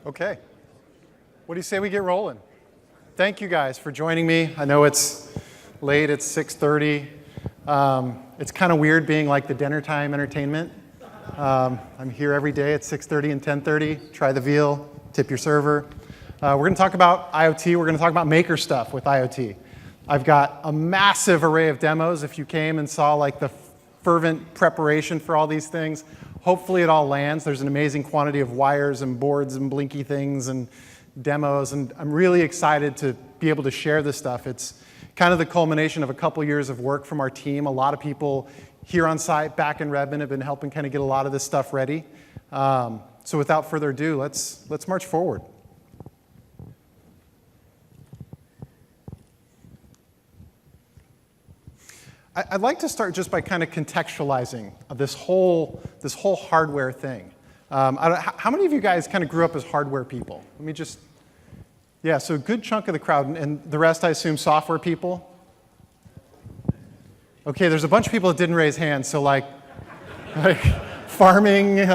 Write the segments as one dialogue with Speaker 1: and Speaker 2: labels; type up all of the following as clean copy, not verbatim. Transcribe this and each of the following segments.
Speaker 1: Okay. What do you say we get rolling? Thank you guys for joining me. I know it's late, it's 6:30. It's kind of weird being like the dinner time entertainment. I'm here every day at 6:30 and 10:30. Try the veal, tip your server. We're going to talk about IoT. We're going to talk about maker stuff with IoT. I've got a massive array of demos. If you came and saw like the fervent preparation for all these things, hopefully it all lands. There's an amazing quantity of wires and boards and blinky things and demos, and I'm really excited to be able to share this stuff. It's kind of the culmination of a couple years of work from our team. A lot of people here on site back in Redmond have been helping kind of get a lot of this stuff ready. So without further ado, let's march forward. I'd like to start just by kind of contextualizing this whole hardware thing. How many of you guys kind of grew up as hardware people? Let me just, yeah, so a good chunk of the crowd, and the rest, I assume, software people? Okay, there's a bunch of people that didn't raise hands, so like farming,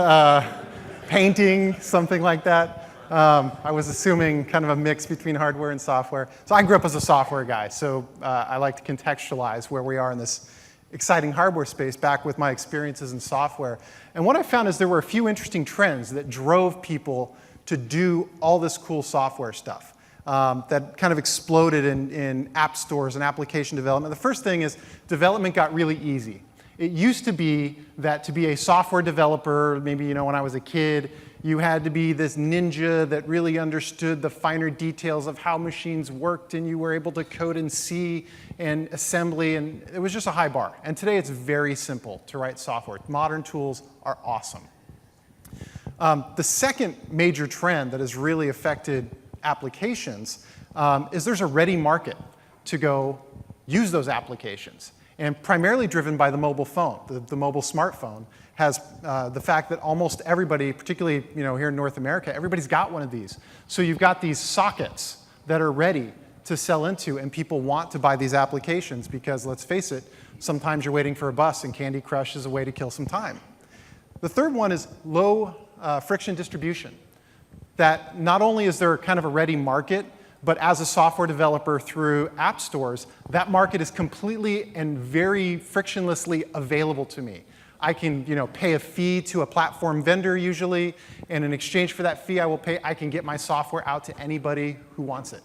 Speaker 1: painting, something like that. I was assuming kind of a mix between hardware and software. So I grew up as a software guy, so I like to contextualize where we are in this exciting hardware space back with my experiences in software. And what I found is there were a few interesting trends that drove people to do all this cool software stuff that kind of exploded in app stores and application development. The first thing is development got really easy. It used to be that to be a software developer, maybe when I was a kid, you had to be this ninja that really understood the finer details of how machines worked, and you were able to code in C and assembly, and it was just a high bar. And today it's very simple to write software. Modern tools are awesome. The second major trend that has really affected applications is there's a ready market to go use those applications, and primarily driven by the mobile phone. The mobile smartphone has the fact that almost everybody, particularly here in North America, everybody's got one of these. So you've got these sockets that are ready to sell into, and people want to buy these applications because, let's face it, sometimes you're waiting for a bus, and Candy Crush is a way to kill some time. The third one is low friction distribution. That not only is there kind of a ready market, but as a software developer through app stores, that market is completely and very frictionlessly available to me. I can pay a fee to a platform vendor usually, and in exchange for that fee I can get my software out to anybody who wants it.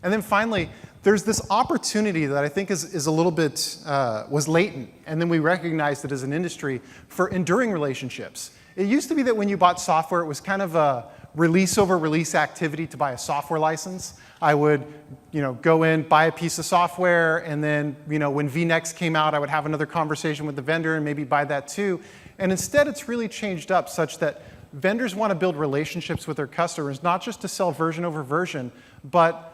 Speaker 1: And then finally, there's this opportunity that I think is a little bit, was latent, and then we recognized it as an industry for enduring relationships. It used to be that when you bought software, it was kind of a release over release activity to buy a software license. I would go in, buy a piece of software, and then when vNext came out, I would have another conversation with the vendor and maybe buy that too. And instead, it's really changed up such that vendors want to build relationships with their customers, not just to sell version over version, but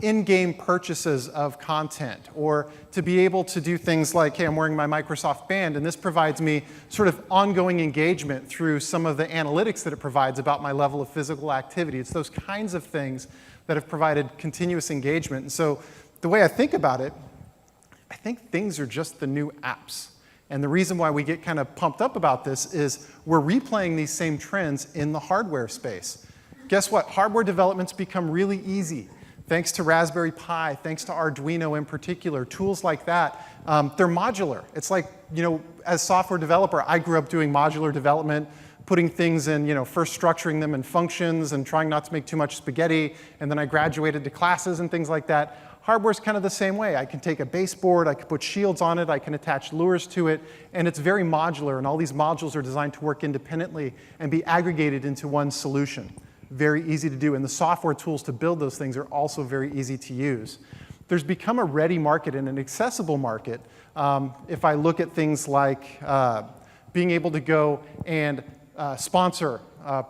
Speaker 1: in-game purchases of content, or to be able to do things like, hey, I'm wearing my Microsoft band, and this provides me sort of ongoing engagement through some of the analytics that it provides about my level of physical activity. It's those kinds of things that have provided continuous engagement. And so the way I think about it, I think things are just the new apps. And the reason why we get kind of pumped up about this is we're replaying these same trends in the hardware space. Guess what? Hardware development's become really easy. Thanks to Raspberry Pi, thanks to Arduino in particular, tools like that, they're modular. It's like, as a software developer, I grew up doing modular development, putting things in, first structuring them in functions and trying not to make too much spaghetti, and then I graduated to classes and things like that. Hardware's kind of the same way. I can take a baseboard, I can put shields on it, I can attach lures to it, and it's very modular, and all these modules are designed to work independently and be aggregated into one solution. Very easy to do, and the software tools to build those things are also very easy to use. There's become a ready market and an accessible market. If I look at things like being able to go and sponsor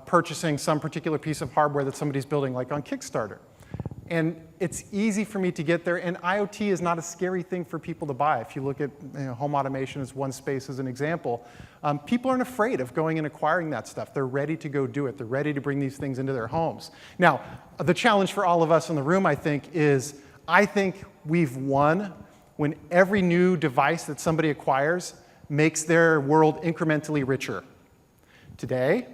Speaker 1: purchasing some particular piece of hardware that somebody's building, like on Kickstarter. And it's easy for me to get there, and IoT is not a scary thing for people to buy. If you look at home automation as one space as an example, people aren't afraid of going and acquiring that stuff. They're ready to go do it. They're ready to bring these things into their homes. Now, the challenge for all of us in the room, I think we've won when every new device that somebody acquires makes their world incrementally richer. Today,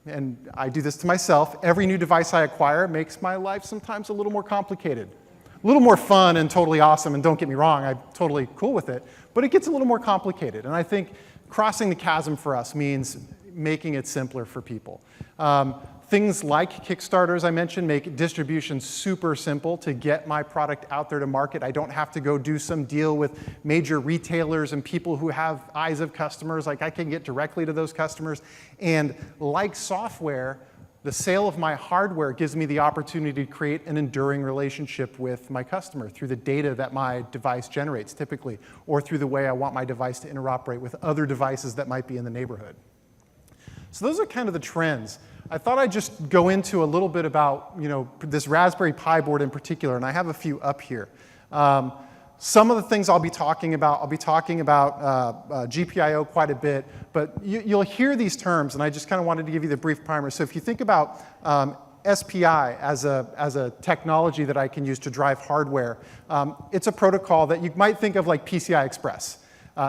Speaker 1: and I do this to myself, every new device I acquire makes my life sometimes a little more complicated. A little more fun and totally awesome, and don't get me wrong, I'm totally cool with it, but it gets a little more complicated. And I think crossing the chasm for us means making it simpler for people. Things like Kickstarter, as I mentioned, make distribution super simple to get my product out there to market. I don't have to go do some deal with major retailers and people who have eyes of customers. Like, I can get directly to those customers. And like software, the sale of my hardware gives me the opportunity to create an enduring relationship with my customer through the data that my device generates, typically, or through the way I want my device to interoperate with other devices that might be in the neighborhood. So those are kind of the trends. I thought I'd just go into a little bit about, this Raspberry Pi board in particular, and I have a few up here. Some of the things I'll be talking about GPIO quite a bit, but you'll hear these terms, and I just kind of wanted to give you the brief primer. So if you think about SPI as a technology that I can use to drive hardware, it's a protocol that you might think of like PCI Express.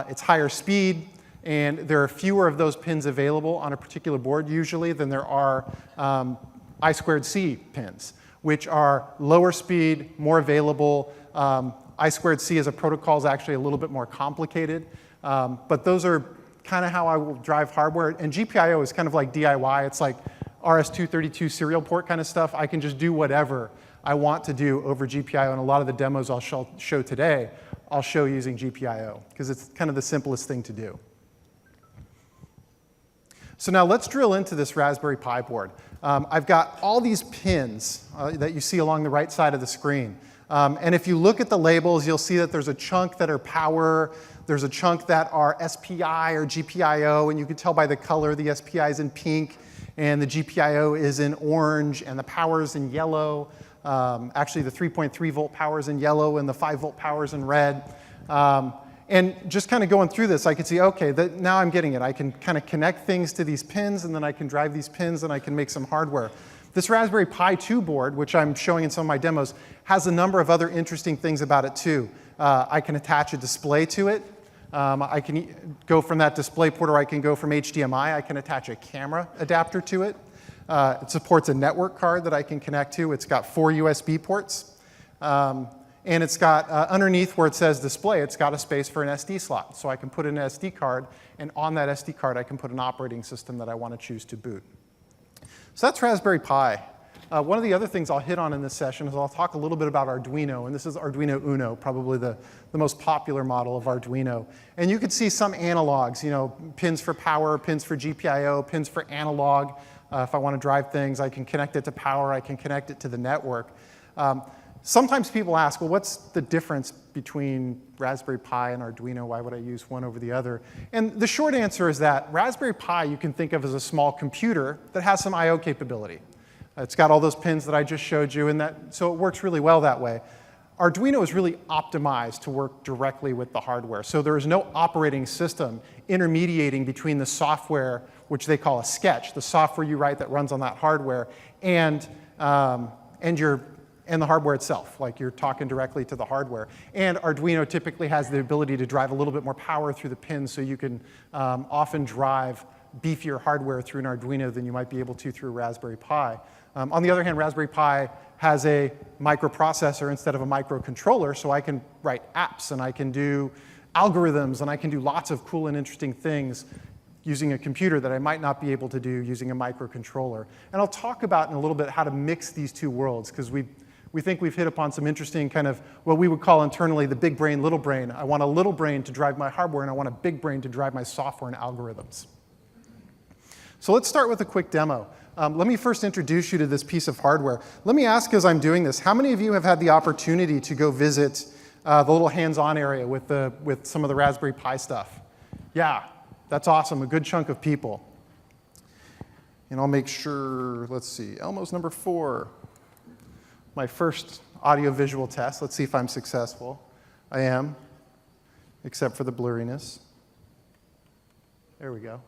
Speaker 1: It's higher speed, and there are fewer of those pins available on a particular board usually than there are I2C pins, which are lower speed, more available. I2C as a protocol is actually a little bit more complicated, but those are kind of how I will drive hardware. And GPIO is kind of like DIY. It's like RS-232 serial port kind of stuff. I can just do whatever I want to do over GPIO, and a lot of the demos I'll show today, I'll show using GPIO, because it's kind of the simplest thing to do. So now let's drill into this Raspberry Pi board. I've got all these pins that you see along the right side of the screen. And if you look at the labels, you'll see that there's a chunk that are power, there's a chunk that are SPI or GPIO, and you can tell by the color the SPI is in pink, and the GPIO is in orange, and the power is in yellow. Actually, the 3.3 volt power is in yellow, and the 5 volt power is in red. And just kind of going through this, I could see, okay, now I'm getting it. I can kind of connect things to these pins, and then I can drive these pins, and I can make some hardware. This Raspberry Pi 2 board, which I'm showing in some of my demos, has a number of other interesting things about it, too. I can attach a display to it. I can go from that display port, or I can go from HDMI. I can attach a camera adapter to it. It supports a network card that I can connect to. It's got 4 USB ports. And it's got, underneath where it says display, it's got a space for an SD slot. So I can put in an SD card, and on that SD card, I can put an operating system that I want to choose to boot. So that's Raspberry Pi. One of the other things I'll hit on in this session is I'll talk a little bit about Arduino, and this is Arduino Uno, probably the most popular model of Arduino. And you can see some analogs, pins for power, pins for GPIO, pins for analog. If I want to drive things, I can connect it to power, I can connect it to the network. Sometimes people ask, well, what's the difference between Raspberry Pi and Arduino? Why would I use one over the other? And the short answer is that Raspberry Pi you can think of as a small computer that has some I/O capability. It's got all those pins that I just showed you, and so it works really well that way. Arduino is really optimized to work directly with the hardware. So there is no operating system intermediating between the software, which they call a sketch, the software you write that runs on that hardware, and the hardware itself, like you're talking directly to the hardware. And Arduino typically has the ability to drive a little bit more power through the pins, so you can often drive beefier hardware through an Arduino than you might be able to through a Raspberry Pi. On the other hand, Raspberry Pi has a microprocessor instead of a microcontroller, so I can write apps, and I can do algorithms, and I can do lots of cool and interesting things using a computer that I might not be able to do using a microcontroller. And I'll talk about in a little bit how to mix these two worlds, because we think we've hit upon some interesting kind of what we would call internally the big brain, little brain. I want a little brain to drive my hardware, and I want a big brain to drive my software and algorithms. So let's start with a quick demo. Let me first introduce you to this piece of hardware. Let me ask as I'm doing this, how many of you have had the opportunity to go visit the little hands-on area with some of the Raspberry Pi stuff? Yeah, that's awesome, a good chunk of people. And I'll make sure, let's see, Elmo's number 4. My first audio-visual test. Let's see if I'm successful. I am, except for the blurriness. There we go.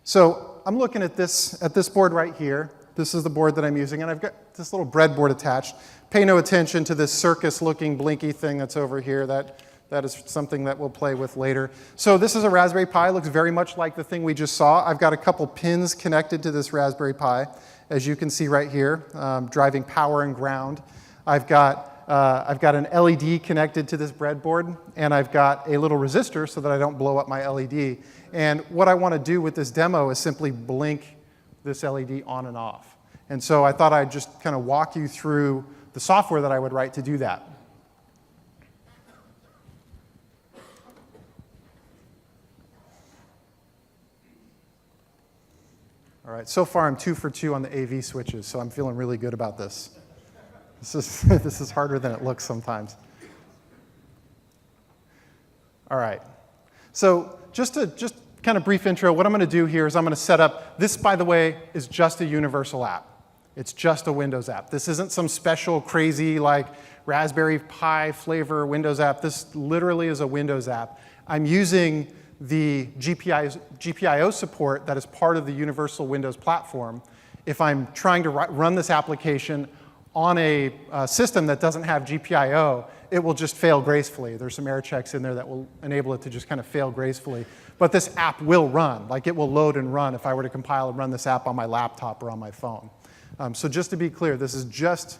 Speaker 1: So I'm looking at this board right here. This is the board that I'm using, and I've got this little breadboard attached. Pay no attention to this circus-looking blinky thing that's over here. That that is something that we'll play with later. So this is a Raspberry Pi. It looks very much like the thing we just saw. I've got a couple pins connected to this Raspberry Pi, as you can see right here, driving power and ground. I've got an LED connected to this breadboard, and I've got a little resistor so that I don't blow up my LED. And what I want to do with this demo is simply blink this LED on and off. And so I thought I'd just kind of walk you through the software that I would write to do that. All right, so far I'm 2 for 2 on the AV switches, so I'm feeling really good about this. This is harder than it looks sometimes. All right, so just kind of brief intro, what I'm going to do here is I'm going to set up, this, by the way, is just a universal app. It's just a Windows app. This isn't some special, crazy, like Raspberry Pi flavor Windows app. This literally is a Windows app. I'm using the GPIO support that is part of the Universal Windows platform. If I'm trying to run this application on a system that doesn't have GPIO, it will just fail gracefully. There's some error checks in there that will enable it to just kind of fail gracefully. But this app will run. Like, it will load and run if I were to compile and run this app on my laptop or on my phone. So just to be clear, this is just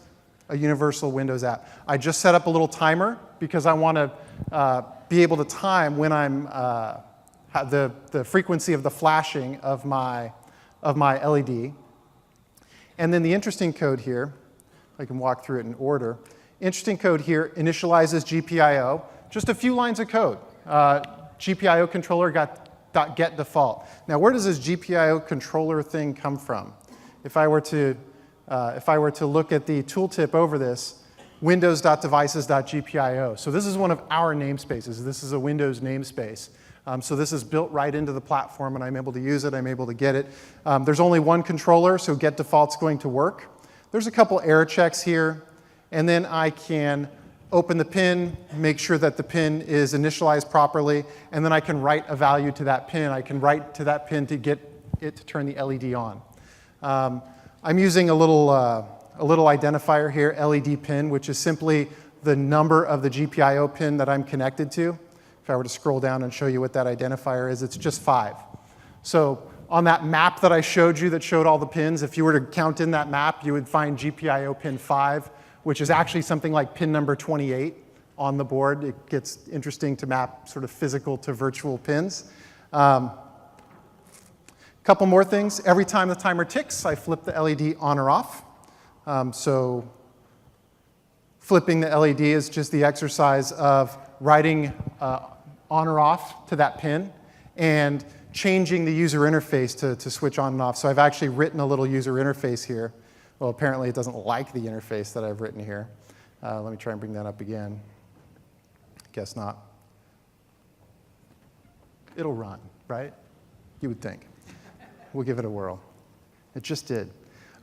Speaker 1: a universal Windows app. I just set up a little timer because I want to be able to time when I'm the frequency of the flashing of my LED. And then the interesting code here, I can walk through it in order. Interesting code here initializes GPIO. Just a few lines of code. GPIO controller .get default. Now, where does this GPIO controller thing come from? If I were to look at the tooltip over this, windows.devices.gpio. So this is one of our namespaces. This is a Windows namespace. So this is built right into the platform, and I'm able to use it. I'm able to get it. There's only one controller, so get default's going to work. There's a couple error checks here, and then I can open the pin, make sure that the pin is initialized properly, and then I can write a value to that pin. I can write to that pin to get it to turn the LED on. I'm using a little identifier here, LED pin, which is simply the number of the GPIO pin that I'm connected to. If I were to scroll down and show you what that identifier is, it's just 5. So on that map that I showed you that showed all the pins, if you were to count in that map, you would find GPIO pin 5, which is actually something like pin number 28 on the board. It gets interesting to map sort of physical to virtual pins. Couple more things. Every time the timer ticks, I flip the LED on or off. So flipping the LED is just the exercise of writing on or off to that pin and changing the user interface to switch on and off. So I've actually written a little user interface here. Well, apparently it doesn't like the interface that I've written here. Let me try and bring that up again. Guess not. It'll run, right? You would think. We'll give it a whirl. It just did.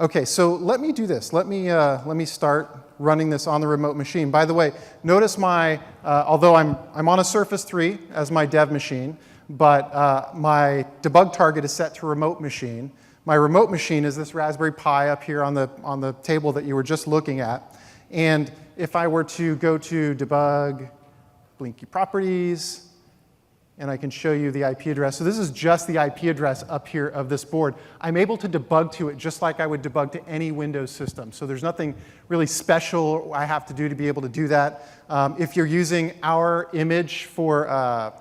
Speaker 1: OK, so let me do this. Let me start running this on the remote machine. By the way, notice although I'm on a Surface 3 as my dev machine, but my debug target is set to remote machine. My remote machine is this Raspberry Pi up here on the table that you were just looking at. And if I were to go to debug, Blinky properties, and I can show you the IP address. So this is just the IP address up here of this board. I'm able to debug to it just like I would debug to any Windows system. So there's nothing really special I have to do to be able to do that. If you're using our image for, I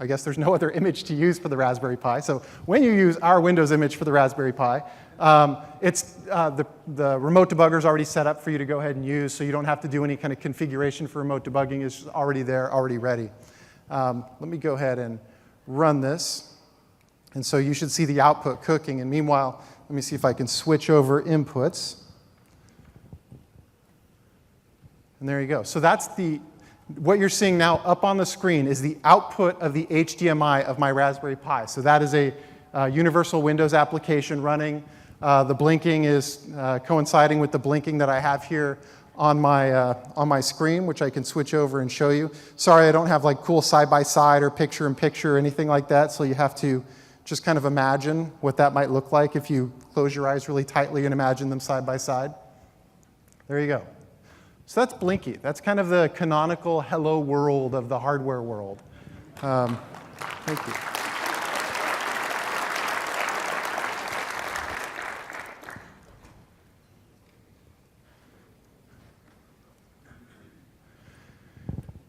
Speaker 1: guess there's no other image to use for the Raspberry Pi. So when you use our Windows image for the Raspberry Pi, the remote debugger is already set up for you to go ahead and use, so you don't have to do any kind of configuration for remote debugging. It's already there, already ready. Let me go ahead and run this. And so you should see the output cooking. And meanwhile, let me see if I can switch over inputs. And there you go. So that's what you're seeing now up on the screen is the output of the HDMI of my Raspberry Pi. So that is a universal Windows application running. The blinking is coinciding with the blinking that I have here on my screen, which I can switch over and show you. Sorry, I don't have like cool side-by-side or picture-in-picture or anything like that, so you have to just kind of imagine what that might look like if you close your eyes really tightly and imagine them side by side. There you go. So that's Blinky. That's kind of the canonical hello world of the hardware world. Thank you.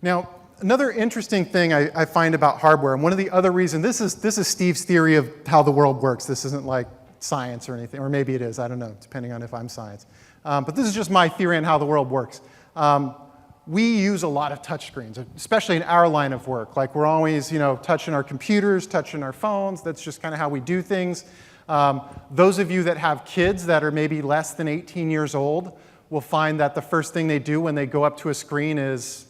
Speaker 1: Now, another interesting thing I find about hardware, and one of the other reasons, this is Steve's theory of how the world works. This isn't like science or anything, or maybe it is, I don't know, depending on if I'm science. But this is just my theory on how the world works. We use a lot of touchscreens, especially in our line of work. Like we're always, touching our computers, touching our phones. That's just kind of how we do things. Those of you that have kids that are maybe less than 18 years old will find that the first thing they do when they go up to a screen is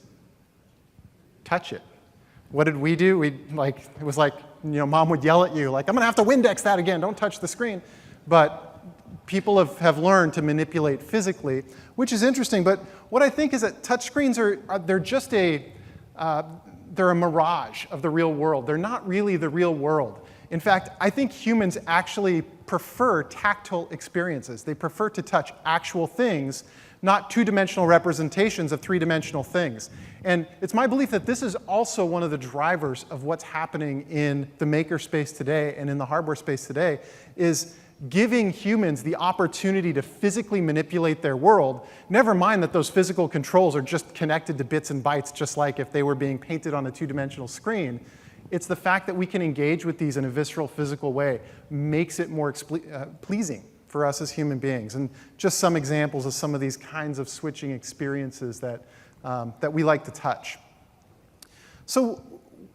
Speaker 1: touch it. What did we do? It was like, mom would yell at you, like, I'm going to have to Windex that again, don't touch the screen. But people have learned to manipulate physically, which is interesting. But what I think is that touchscreens they're just they're a mirage of the real world. They're not really the real world. In fact, I think humans actually prefer tactile experiences. They prefer to touch actual things, not two-dimensional representations of three-dimensional things. And it's my belief that this is also one of the drivers of what's happening in the maker space today and in the hardware space today, is giving humans the opportunity to physically manipulate their world, never mind that those physical controls are just connected to bits and bytes, just like if they were being painted on a two-dimensional screen. It's the fact that we can engage with these in a visceral, physical way makes it more pleasing for us as human beings. And just some examples of some of these kinds of switching experiences that we like to touch. So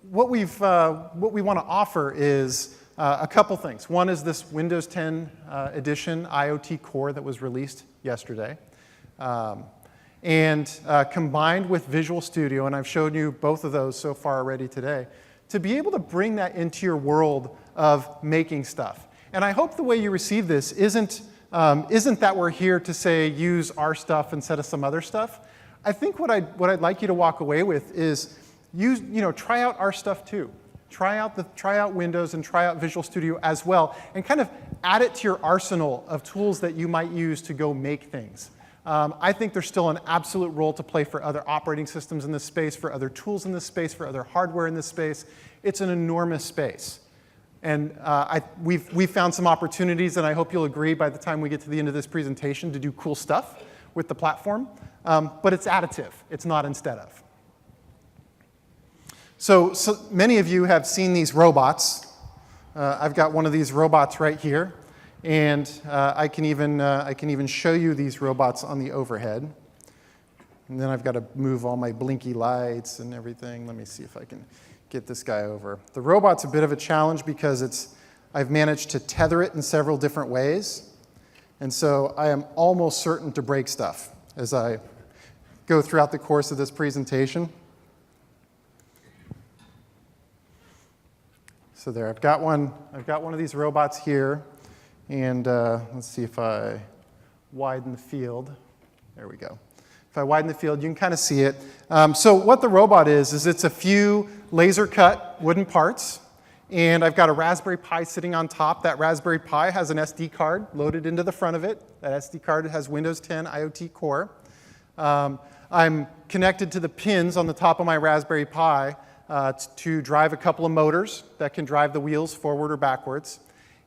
Speaker 1: what we want to offer is a couple things. One is this Windows 10 edition IoT Core that was released yesterday. And combined with Visual Studio, and I've shown you both of those so far already today, to be able to bring that into your world of making stuff. And I hope the way you receive this isn't that we're here to say use our stuff instead of some other stuff. I think what I'd like you to walk away with is try out our stuff too. Try out Windows and try out Visual Studio as well, and kind of add it to your arsenal of tools that you might use to go make things. I think there's still an absolute role to play for other operating systems in this space, for other tools in this space, for other hardware in this space. It's an enormous space. And we've found some opportunities, and I hope you'll agree by the time we get to the end of this presentation, to do cool stuff with the platform. But it's additive. It's not instead of. So many of you have seen these robots. I've got one of these robots right here. And I can even show you these robots on the overhead. And then I've got to move all my blinky lights and everything. Let me see if I can get this guy over. The robot's a bit of a challenge because I've managed to tether it in several different ways. And so I am almost certain to break stuff as I go throughout the course of this presentation. So there, I've got one of these robots here. And let's see if I widen the field. There we go. If I widen the field, you can kind of see it. So what the robot is it's a few laser-cut wooden parts. And I've got a Raspberry Pi sitting on top. That Raspberry Pi has an SD card loaded into the front of it. That SD card has Windows 10 IoT Core. I'm connected to the pins on the top of my Raspberry Pi to drive a couple of motors that can drive the wheels forward or backwards.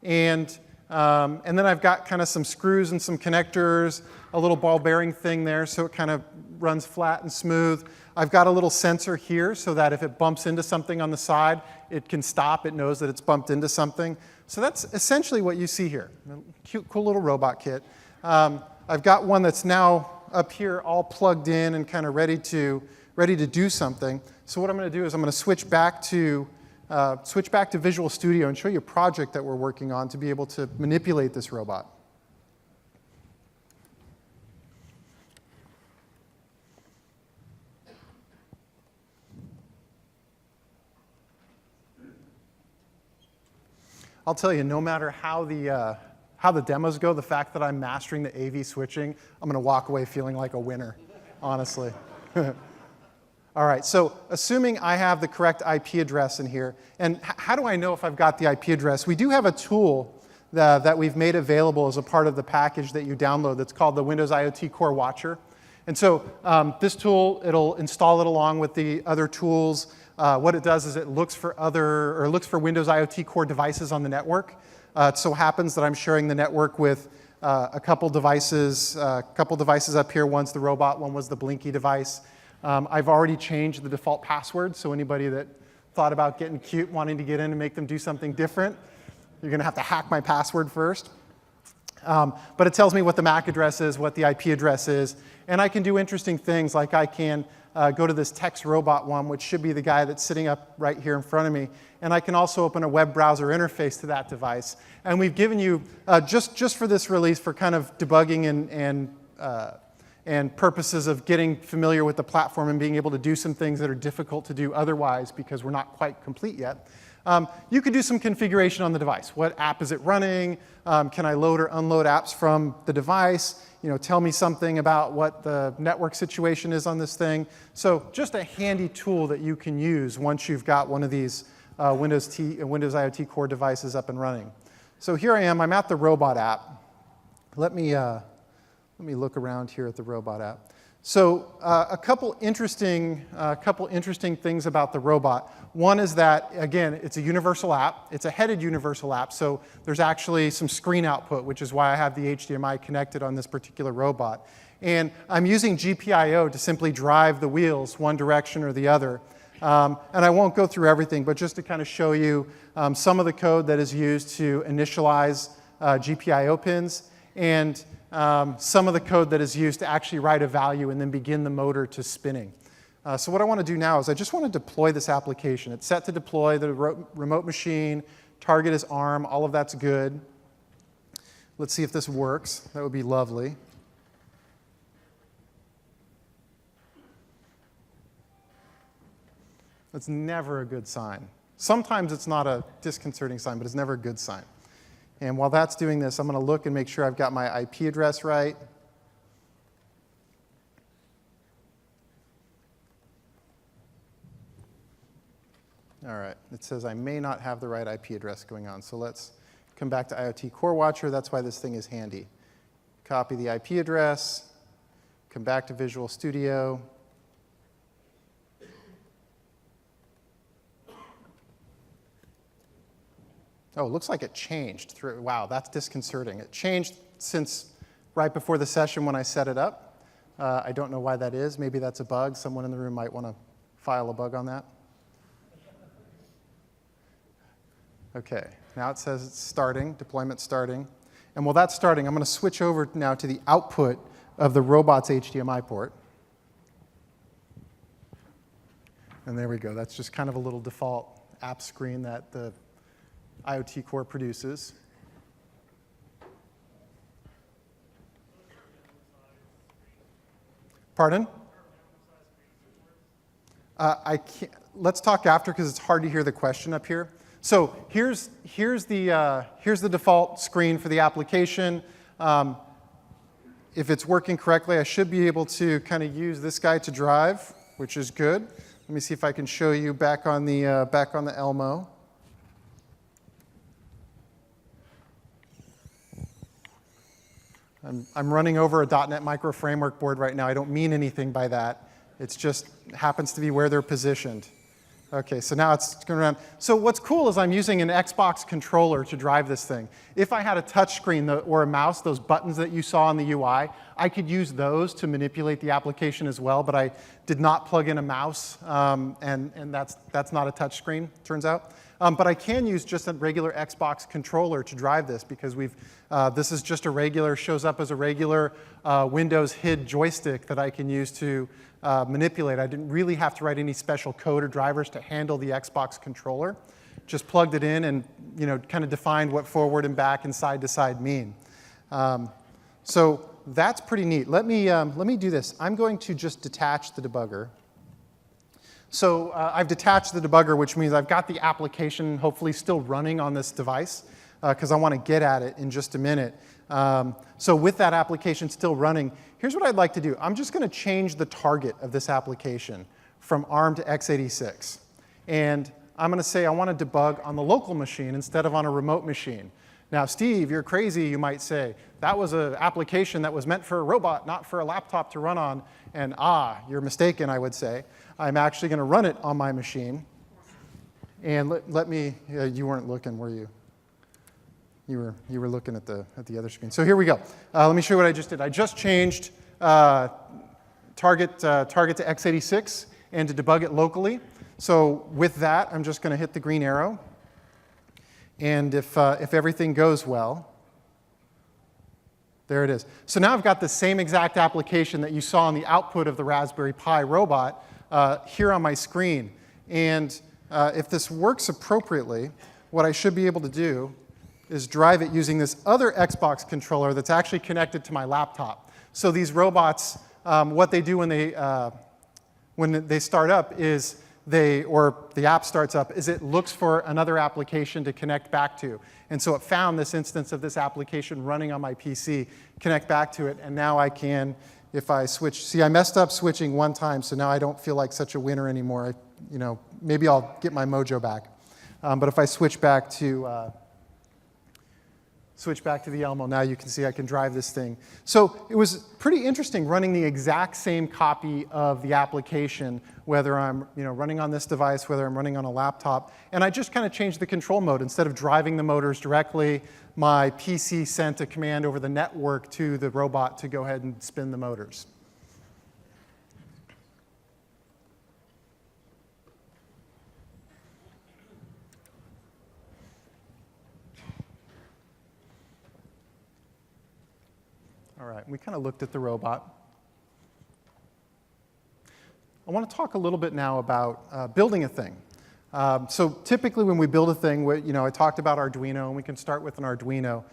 Speaker 1: And then I've got kind of some screws and some connectors, a little ball bearing thing there so it kind of runs flat and smooth. I've got a little sensor here so that if it bumps into something on the side, it can stop. It knows that it's bumped into something. So that's essentially what you see here. Cute, cool little robot kit. I've got one that's now up here all plugged in and kind of ready to do something. So what I'm going to do is I'm going to switch back to Visual Studio and show you a project that we're working on to be able to manipulate this robot. I'll tell you, no matter how the demos go, the fact that I'm mastering the AV switching, I'm going to walk away feeling like a winner, honestly. All right, so assuming I have the correct IP address in here, and how do I know if I've got the IP address? We do have a tool that we've made available as a part of the package that you download that's called the Windows IoT Core Watcher. And so this tool, it'll install it along with the other tools. What it does is it looks for Windows IoT Core devices on the network. It so happens that I'm sharing the network with a couple devices up here. One's the robot, one was the Blinky device. I've already changed the default password, so anybody that thought about getting cute, wanting to get in and make them do something different, you're going to have to hack my password first. But it tells me what the MAC address is, what the IP address is, and I can do interesting things like I can go to this text robot one, which should be the guy that's sitting up right here in front of me, and I can also open a web browser interface to that device. And we've given you, just for this release, for kind of debugging and purposes of getting familiar with the platform and being able to do some things that are difficult to do otherwise because we're not quite complete yet. You could do some configuration on the device. What app is it running? Can I load or unload apps from the device? Tell me something about what the network situation is on this thing. So just a handy tool that you can use once you've got one of these Windows IoT Core devices up and running. So here I am. I'm at the robot app. Let me look around here at the robot app. So a couple interesting things about the robot. One is that, again, it's a universal app. It's a headed universal app, so there's actually some screen output, which is why I have the HDMI connected on this particular robot. And I'm using GPIO to simply drive the wheels one direction or the other. And I won't go through everything, but just to kind of show you some of the code that is used to initialize GPIO pins, and some of the code that is used to actually write a value and then begin the motor to spinning. So what I want to do now is I just want to deploy this application. It's set to deploy the remote machine. Target is ARM. All of that's good. Let's see if this works. That would be lovely. That's never a good sign. Sometimes it's not a disconcerting sign, but it's never a good sign. And while that's doing this, I'm going to look and make sure I've got my IP address right. All right, it says I may not have the right IP address going on. So let's come back to IoT Core Watcher. That's why this thing is handy. Copy the IP address, come back to Visual Studio. Oh, it looks like it changed through. Wow, that's disconcerting. It changed since right before the session when I set it up. I don't know why that is. Maybe that's a bug. Someone in the room might want to file a bug on that. OK, now it says it's starting, deployment starting. And while that's starting, I'm going to switch over now to the output of the robot's HDMI port. And there we go. That's just kind of a little default app screen that the IoT Core produces. Pardon? I can't, let's talk after because it's hard to hear the question up here. So here's the default screen for the application. If it's working correctly, I should be able to kind of use this guy to drive, which is good. Let me see if I can show you back on the Elmo. I'm running over a .NET Micro Framework board right now. I don't mean anything by that. It just happens to be where they're positioned. OK, so now it's going around. So what's cool is I'm using an Xbox controller to drive this thing. If I had a touch screen or a mouse, those buttons that you saw on the UI, I could use those to manipulate the application as well. But I did not plug in a mouse, and that's not a touch screen, turns out. But I can use just a regular Xbox controller to drive this because this is just a regular, shows up as a regular Windows HID joystick that I can use to manipulate. I didn't really have to write any special code or drivers to handle the Xbox controller. Just plugged it in and kind of defined what forward and back and side to side mean. So that's pretty neat. Let me do this. I'm going to just detach the debugger. So I've detached the debugger, which means I've got the application hopefully still running on this device, because I want to get at it in just a minute. So with that application still running, here's what I'd like to do. I'm just going to change the target of this application from ARM to x86. And I'm going to say I want to debug on the local machine instead of on a remote machine. Now, Steve, you're crazy, you might say. That was an application that was meant for a robot, not for a laptop to run on. And you're mistaken, I would say. I'm actually going to run it on my machine. And let me, you weren't looking, were you? You were looking at the other screen. So here we go. Let me show you what I just did. I just changed target to x86 and to debug it locally. So with that, I'm just going to hit the green arrow. And if everything goes well, there it is. So now I've got the same exact application that you saw on the output of the Raspberry Pi robot here on my screen. And if this works appropriately, what I should be able to do is drive it using this other Xbox controller that's actually connected to my laptop. So these robots, what they do when they start up is or the app starts up, is it looks for another application to connect back to. And so it found this instance of this application running on my PC, connect back to it, and now I can, if I switch, see I messed up switching one time, so now I don't feel like such a winner anymore. Maybe I'll get my mojo back. But if I switch back to the Elmo, now you can see I can drive this thing. So it was pretty interesting running the exact same copy of the application, whether I'm running on this device, whether I'm running on a laptop. And I just kind of changed the control mode. Instead of driving the motors directly, my PC sent a command over the network to the robot to go ahead and spin the motors. All right, we kind of looked at the robot. I want to talk a little bit now about building a thing. So typically when we build a thing, I talked about Arduino, and we can start with an Arduino.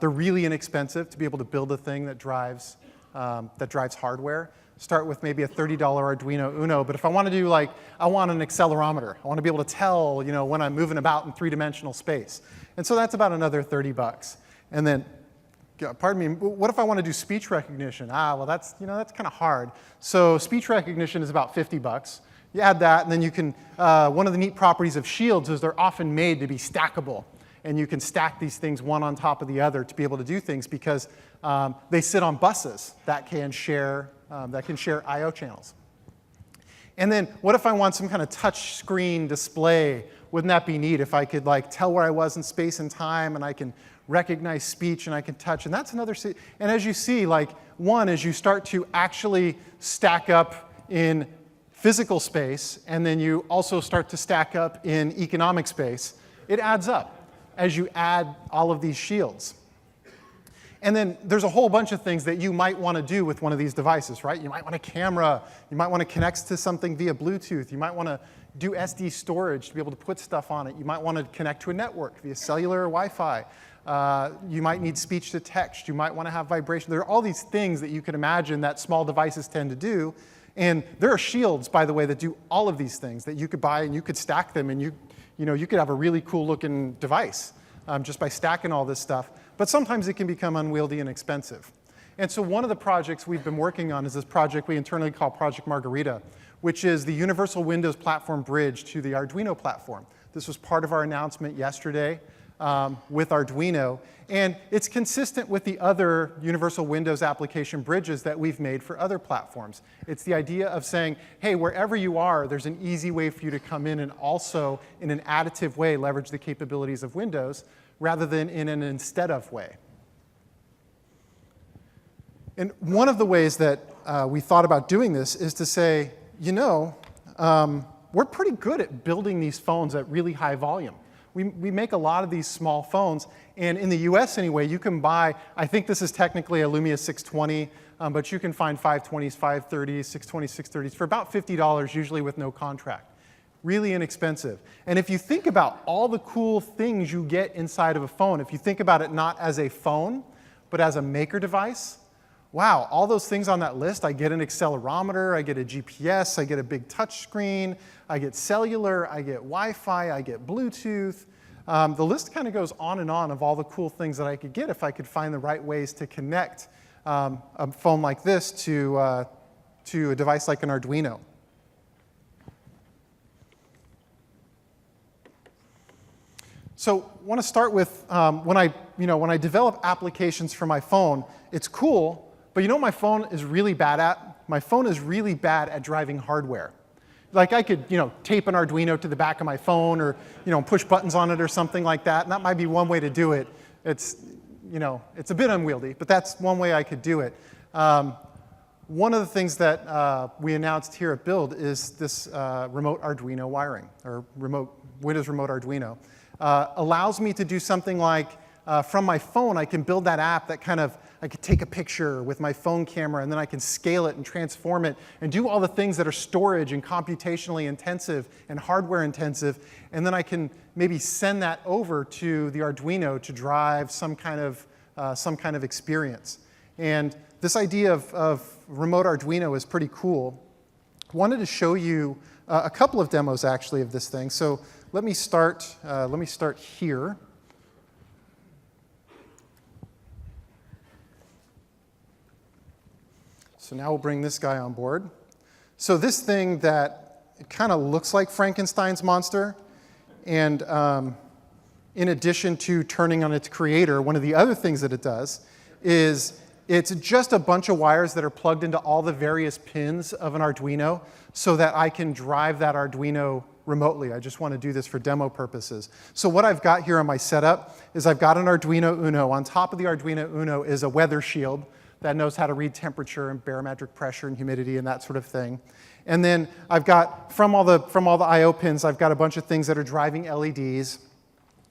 Speaker 1: They're really inexpensive to be able to build a thing that drives hardware. Start with maybe a $30 Arduino Uno, but if I want to do I want an accelerometer. I want to be able to tell when I'm moving about in three-dimensional space. And so that's about another $30. And then pardon me, what if I want to do speech recognition? Well, that's kind of hard. So speech recognition is about $50. You add that, and then you can, one of the neat properties of shields is they're often made to be stackable. And you can stack these things one on top of the other to be able to do things because they sit on buses that can share I/O channels. And then what if I want some kind of touch screen display? Wouldn't that be neat if I could tell where I was in space and time, and I can recognize speech, and I can touch, and that's another. And as you see, as you start to actually stack up in physical space, and then you also start to stack up in economic space, it adds up as you add all of these shields. And then there's a whole bunch of things that you might want to do with one of these devices, right? You might want a camera. You might want to connect to something via Bluetooth. You might want to do SD storage to be able to put stuff on it. You might want to connect to a network via cellular or Wi-Fi. You might need speech to text. You might want to have vibration. There are all these things that you can imagine that small devices tend to do. And there are shields, by the way, that do all of these things that you could buy, and you could stack them, and you could have a really cool looking device just by stacking all this stuff. But sometimes it can become unwieldy and expensive. And so one of the projects we've been working on is this project we internally call Project Margarita, which is the Universal Windows Platform Bridge to the Arduino platform. This was part of our announcement yesterday with Arduino. And it's consistent with the other Universal Windows application bridges that we've made for other platforms. It's the idea of saying, hey, wherever you are, there's an easy way for you to come in and also, in an additive way, leverage the capabilities of Windows, rather than in an instead of way. And one of the ways that we thought about doing this is to say, we're pretty good at building these phones at really high volume. We make a lot of these small phones, and in the US anyway, you can buy, I think this is technically a Lumia 620, but you can find 520s, 530s, 620s, 630s for about $50, usually with no contract. Really inexpensive. And if you think about all the cool things you get inside of a phone, if you think about it not as a phone, but as a maker device, wow, all those things on that list, I get an accelerometer, I get a GPS, I get a big touch screen, I get cellular, I get Wi-Fi, I get Bluetooth. The list kind of goes on and on of all the cool things that I could get if I could find the right ways to connect a phone like this to a device like an Arduino. So I want to start with when I develop applications for my phone, it's cool, but you know what my phone is really bad at? My phone is really bad at driving hardware. Like I could, tape an Arduino to the back of my phone or, push buttons on it or something like that. And that might be one way to do it. It's a bit unwieldy, but that's one way I could do it. One of the things that we announced here at Build is this remote Arduino wiring, or Windows Remote Arduino. Allows me to do something like, from my phone, I can build that app that I could take a picture with my phone camera, and then I can scale it and transform it and do all the things that are storage and computationally intensive and hardware intensive, and then I can maybe send that over to the Arduino to drive some kind of experience. And this idea of remote Arduino is pretty cool. I wanted to show you a couple of demos, actually, of this thing. So let me start here. So now we'll bring this guy on board. So this thing that it kind of looks like Frankenstein's monster, and in addition to turning on its creator, one of the other things that it does is it's just a bunch of wires that are plugged into all the various pins of an Arduino so that I can drive that Arduino remotely. I just want to do this for demo purposes. So what I've got here on my setup is I've got an Arduino Uno. On top of the Arduino Uno is a weather shield that knows how to read temperature and barometric pressure and humidity and that sort of thing. And then I've got, from all the I/O pins, I've got a bunch of things that are driving LEDs,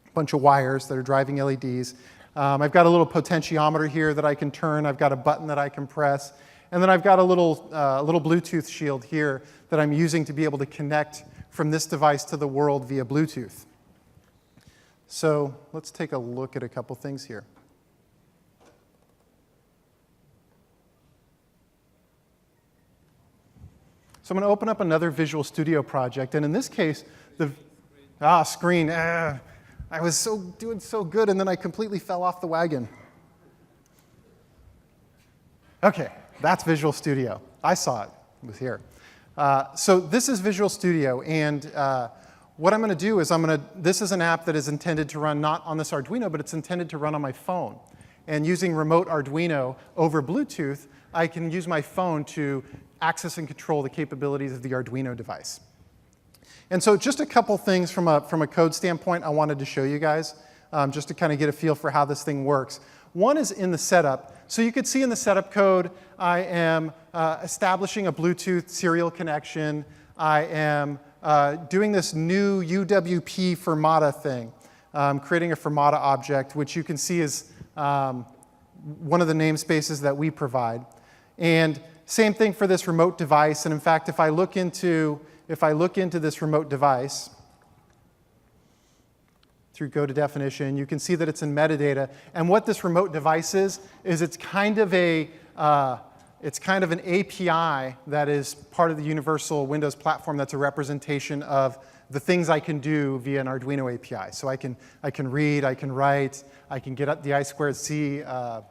Speaker 1: a bunch of wires that are driving LEDs. I've got a little potentiometer here that I can turn. I've got a button that I can press. And then I've got a little Bluetooth shield here that I'm using to be able to connect from this device to the world via Bluetooth. So let's take a look at a couple things here. So I'm going to open up another Visual Studio project. And in this case, screen. I was doing so good, and then I completely fell off the wagon. OK, that's Visual Studio. I saw it. It was here. So this is Visual Studio. And what I'm going to do is this is an app that is intended to run not on this Arduino, but it's intended to run on my phone. And using remote Arduino over Bluetooth, I can use my phone to access and control the capabilities of the Arduino device. And so just a couple things from a code standpoint I wanted to show you guys, just to kind of get a feel for how this thing works. One is in the setup. So you could see in the setup code, I am establishing a Bluetooth serial connection. I am doing this new UWP Fermata thing, creating a Fermata object, which you can see is one of the namespaces that we provide. And same thing for this remote device. And in fact, if I look into this remote device through go to definition, you can see that it's in metadata. And what this remote device is it's kind of an API that is part of the Universal Windows platform that's a representation of the things I can do via an Arduino API. So I can read, I can write, I can get up the I2C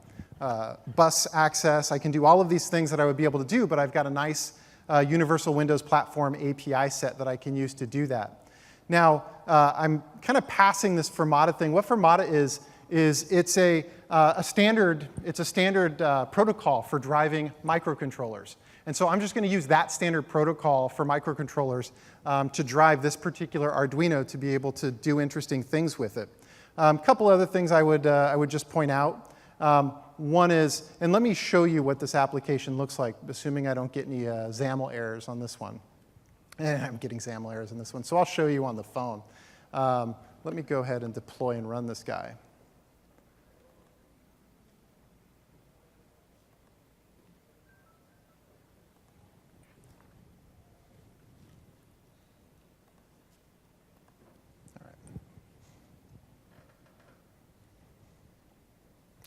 Speaker 1: bus access. I can do all of these things that I would be able to do, but I've got a nice Universal Windows Platform API set that I can use to do that. Now, I'm kind of passing this Fermata thing. What Fermata is it's a standard protocol for driving microcontrollers. And so I'm just going to use that standard protocol for microcontrollers to drive this particular Arduino to be able to do interesting things with it. A couple other things I would just point out. One is, and let me show you what this application looks like, assuming I don't get any XAML errors on this one. I'm getting XAML errors on this one, so I'll show you on the phone. Let me go ahead and deploy and run this guy.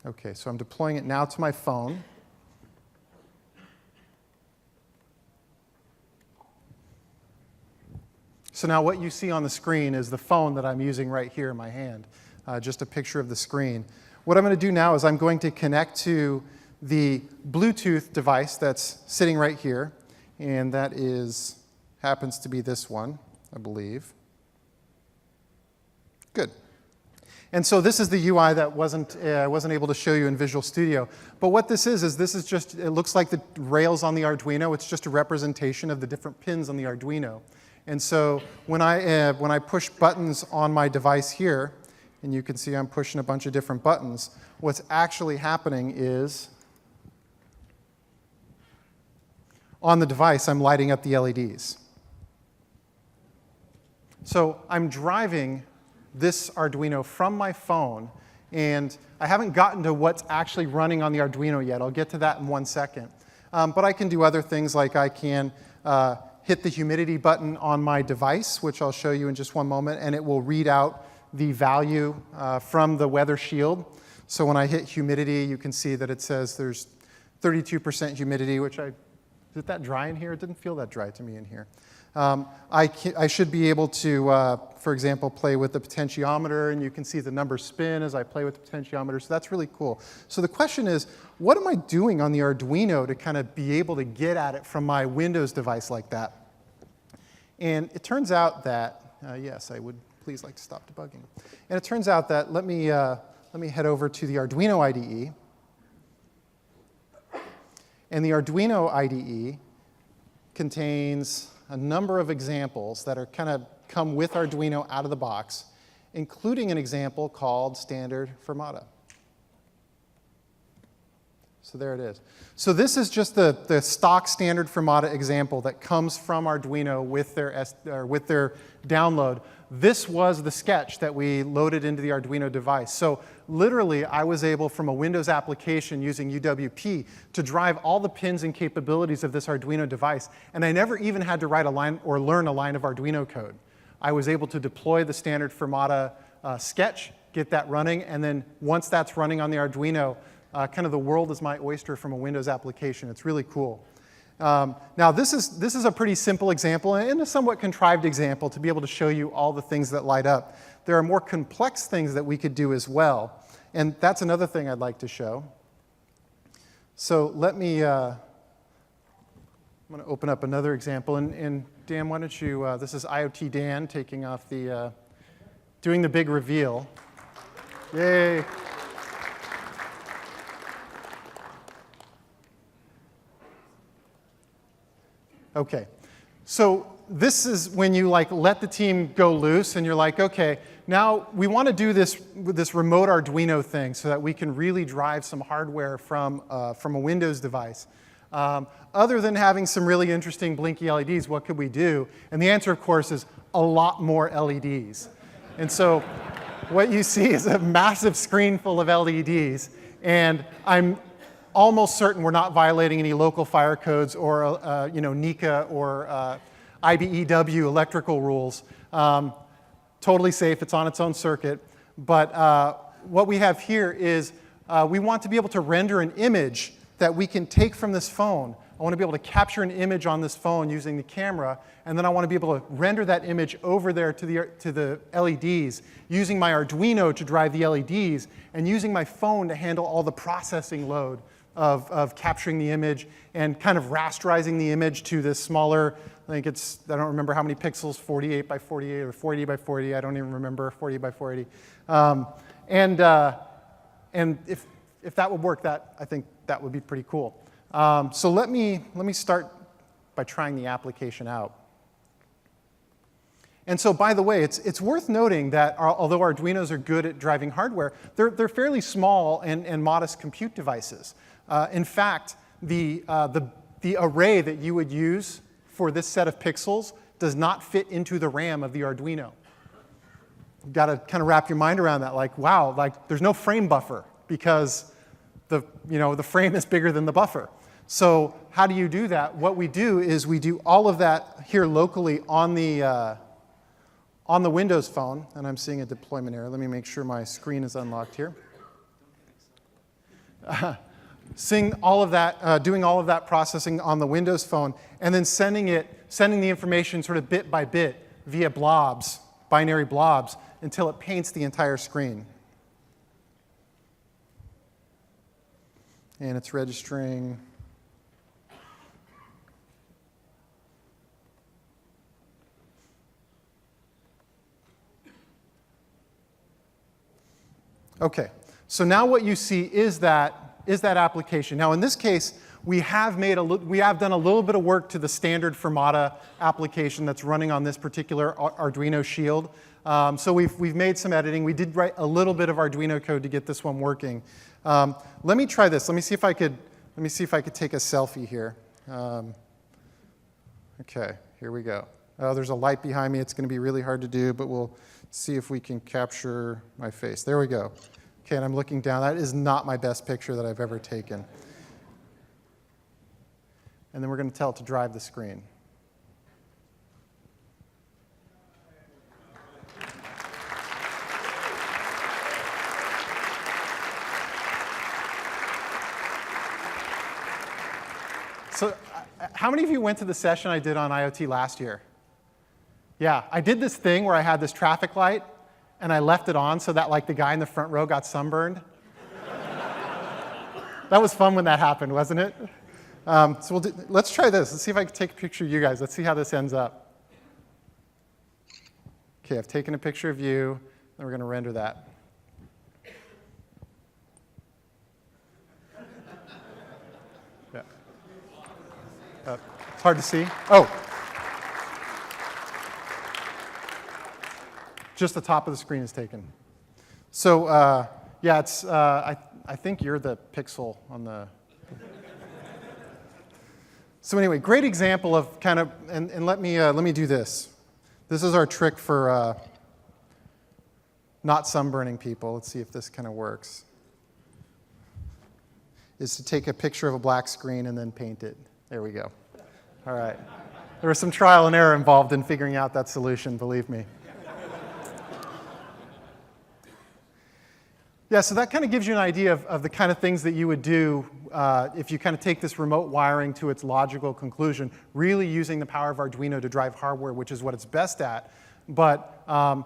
Speaker 1: OK, so I'm deploying it now to my phone. So now what you see on the screen is the phone that I'm using right here in my hand, just a picture of the screen. What I'm going to do now is I'm going to connect to the Bluetooth device that's sitting right here, and that happens to be this one, I believe. Good. And so this is the UI that I wasn't able to show you in Visual Studio. But what this is this is just, it looks like the rails on the Arduino. It's just a representation of the different pins on the Arduino. And so when I push buttons on my device here, and you can see I'm pushing a bunch of different buttons, what's actually happening is on the device, I'm lighting up the LEDs. So I'm driving this Arduino from my phone, and I haven't gotten to what's actually running on the Arduino yet. I'll get to that in 1 second. But I can do other things, like I can hit the humidity button on my device, which I'll show you in just one moment, and it will read out the value from the weather shield. So when I hit humidity, you can see that it says there's 32% humidity, which is it that dry in here? It didn't feel that dry to me in here. I should be able to, for example, play with the potentiometer, and you can see the numbers spin as I play with the potentiometer, so that's really cool. So the question is, what am I doing on the Arduino to kind of be able to get at it from my Windows device like that? And it turns out that, yes, I would please like to stop debugging. And it turns out that, let me head over to the Arduino IDE. And the Arduino IDE contains a number of examples that are kind of come with Arduino out of the box, including an example called standard Fermata. So there it is. So this is just the stock standard Fermata example that comes from Arduino with their download. This was the sketch that we loaded into the Arduino device. So literally, I was able, from a Windows application using UWP, to drive all the pins and capabilities of this Arduino device. And I never even had to write a line or learn a line of Arduino code. I was able to deploy the standard Fermata sketch, get that running, and then once that's running on the Arduino, kind of the world is my oyster from a Windows application. It's really cool. Now, this is a pretty simple example and a somewhat contrived example to be able to show you all the things that light up. There are more complex things that we could do as well, and that's another thing I'd like to show. So let me, I'm going to open up another example, and Dan, why don't you, this is IoT Dan taking off the, doing the big reveal. Yay. Okay, so this is when you let the team go loose, and you're like, okay, now we want to do this remote Arduino thing so that we can really drive some hardware from a Windows device. Other than having some really interesting blinky LEDs, what could we do? And the answer, of course, is a lot more LEDs. And so what you see is a massive screen full of LEDs, and I'm almost certain we're not violating any local fire codes or NECA or IBEW electrical rules. Totally safe. It's on its own circuit. But what we have here is we want to be able to render an image that we can take from this phone. I want to be able to capture an image on this phone using the camera, and then I want to be able to render that image over there to the LEDs using my Arduino to drive the LEDs and using my phone to handle all the processing load of capturing the image and kind of rasterizing the image to this smaller, I don't remember how many pixels, 48 by 48 or 40 by 40, I don't even remember, 40 by 40. And if that would work, I think that would be pretty cool. So let me start by trying the application out. And so, by the way, it's worth noting that although Arduinos are good at driving hardware, they're fairly small and modest compute devices. In fact, the array that you would use for this set of pixels does not fit into the RAM of the Arduino. You've got to kind of wrap your mind around that, like, wow, there's no frame buffer because the frame is bigger than the buffer. So how do you do that? What we do is we do all of that here locally on the Windows phone, and I'm seeing a deployment error. Let me make sure my screen is unlocked here. Doing all of that processing on the Windows phone, and then sending the information sort of bit by bit via blobs, binary blobs, until it paints the entire screen. And it's registering. Okay, so now what you see is that application. Now in this case, we have done a little bit of work to the standard Fermata application that's running on this particular Arduino Shield. So we've made some editing. We did write a little bit of Arduino code to get this one working. Let me try this. Let me see if I could take a selfie here. Okay, here we go. Oh, there's a light behind me. It's going to be really hard to do, but we'll see if we can capture my face. There we go. Okay, and I'm looking down. That is not my best picture that I've ever taken. And then we're going to tell it to drive the screen. So how many of you went to the session I did on IoT last year? Yeah, I did this thing where I had this traffic light, and I left it on so that like the guy in the front row got sunburned. That was fun when that happened, wasn't it? So let's try this. Let's see if I can take a picture of you guys. Let's see how this ends up. Okay, I've taken a picture of you, and we're going to render that. Yeah. It's hard to see. Oh. Just the top of the screen is taken. So yeah, it's I think you're the pixel on the. So anyway, great example of kind of, and let me do this. This is our trick for not sunburning people. Let's see if this kind of works. Is to take a picture of a black screen and then paint it. There we go. All right. There was some trial and error involved in figuring out that solution, believe me. Yeah, so that kind of gives you an idea of the kind of things that you would do if you kind of take this remote wiring to its logical conclusion, really using the power of Arduino to drive hardware, which is what it's best at, but